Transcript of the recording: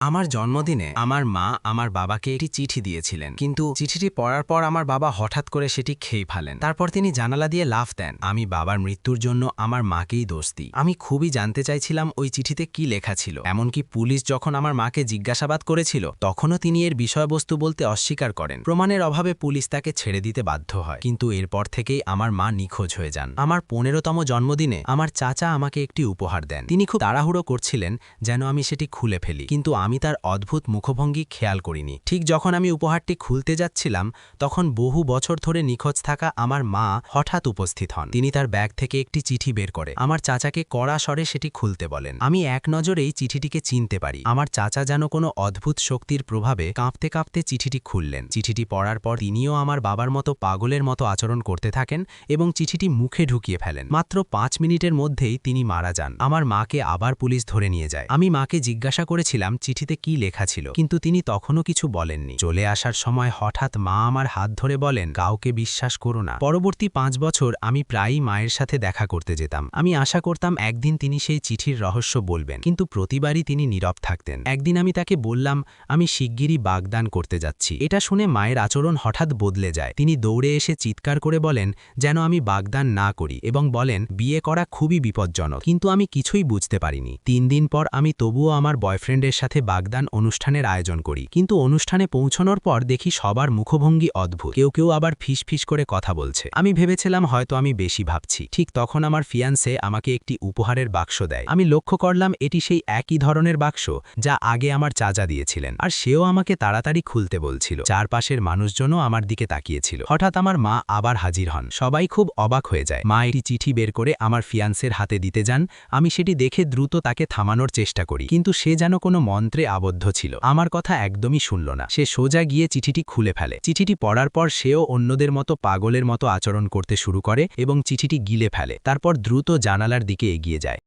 আমার জন্মদিনে আমার মা আমার বাবাকে একটি চিঠি দিয়েছিলেন, কিন্তু চিঠিটি পড়ার পর আমার বাবা হঠাৎ করে সেটি খেয়ে ফেলেন। তারপর তিনি জানালা দিয়ে লাফ দেন। আমি বাবার মৃত্যুর জন্য আমার মাকেই দোষ দিই। আমি খুবই জানতে চাইছিলাম ওই চিঠিতে কি লেখা ছিল। এমনকি পুলিশ যখন আমার মাকে জিজ্ঞাসাবাদ করেছিল তখনও তিনি এর বিষয়বস্তু বলতে অস্বীকার করেন। প্রমাণের অভাবে পুলিশ তাকে ছেড়ে দিতে বাধ্য হয়, কিন্তু এরপর থেকেই আমার মা নিখোঁজ হয়ে যান। আমার 15তম জন্মদিনে আমার চাচা আমাকে একটি উপহার দেন। তিনি খুব তাড়াহুড়ো করছিলেন যেন আমি সেটি খুলে ফেলি, কিন্তু আমি তার অদ্ভুত মুখভঙ্গি খেয়াল করিনি। ঠিক যখন আমি উপহারটি খুলতে যাচ্ছিলাম তখন বহু বছর ধরে নিখোঁজ থাকা আমার মা হঠাৎ উপস্থিত হন। তিনি তার ব্যাগ থেকে একটি চিঠি বের করে আমার চাচাকে কড়া স্বরে সেটি খুলতে বলেন। আমি এক নজরেই চিঠিটিকে চিনতে পারি। আমার চাচা যেন কোনো অদ্ভুত শক্তির প্রভাবে কাঁপতে কাঁপতে চিঠিটি খুললেন। চিঠিটি পড়ার পর তিনিও আমার বাবার মতো পাগলের মতো আচরণ করতে থাকেন এবং চিঠিটি মুখে ঢুকিয়ে ফেলেন। মাত্র 5 মিনিটের মধ্যেই তিনি মারা যান। আমার মাকে আবার পুলিশ ধরে নিয়ে যায়। আমি মাকে জিজ্ঞাসা করেছিলাম চিঠিতে কি লেখা ছিল, কিন্তু তিনি তখনও কিছু বলেননি। চলে আসার সময় হঠাৎ মা আমার হাত ধরে বলেন, কাউকে বিশ্বাস করো না। পরবর্তী 5 বছর আমি প্রায়ই মায়ের সাথে দেখা করতে যেতাম। আমি আশা করতাম একদিন তিনি সেই চিঠির রহস্য বলবেন, কিন্তু প্রতিবারই তিনি নীরব থাকতেন। একদিন আমি তাকে বললাম আমি শিগগিরই বাগদান করতে যাচ্ছি। এটা শুনে মায়ের আচরণ হঠাৎ বদলে যায়। তিনি দৌড়ে এসে চিৎকার করে বলেন যেন আমি বাগদান না করি এবং বলেন বিয়ে করা খুবই বিপজ্জনক। কিন্তু আমি কিছুই বুঝতে পারিনি। 3 দিন পর আমি তবুও আমার বয়ফ্রেন্ডের সাথে বাগদান অনুষ্ঠানের আয়োজন করি, কিন্তু অনুষ্ঠানে পৌঁছানোর পর দেখি সবার মুখভঙ্গি অদ্ভুত। কেউ কেউ আবার ফিসফিস করে কথা বলছে। আমি ভেবেছিলাম হয়তো আমি বেশি ভাবছি। ঠিক তখন আমার ফিয়ান্সে আমাকে একটি উপহারের বাক্স দেয়। আমি লক্ষ্য করলাম এটি সেই একই ধরনের বাক্স যা আগে আমার চাচা দিয়েছিলেন, আর সেও আমাকে তাড়াতাড়ি খুলতে বলছিল। চারপাশের মানুষজনও আমার দিকে তাকিয়েছিল। হঠাৎ আমার মা আবার হাজির হন। সবাই খুব অবাক হয়ে যায়। মা একটি চিঠি বের করে আমার ফিয়ান্সের হাতে দিতে যান। আমি সেটি দেখে দ্রুত তাকে থামানোর চেষ্টা করি, কিন্তু সে যেন কোনো মন্ত্রে আবদ্ধ ছিল। আমার কথা একদমই শুনল না। সে সোজা গিয়ে চিঠিটি খুলে ফেলে। চিঠিটি পড়ার পর সেও অন্যদের মতো পাগলের মতো আচরণ করতে শুরু করে এবং চিঠিটি গিলে ফেলে। তারপর দ্রুত জানালার দিকে এগিয়ে যায়।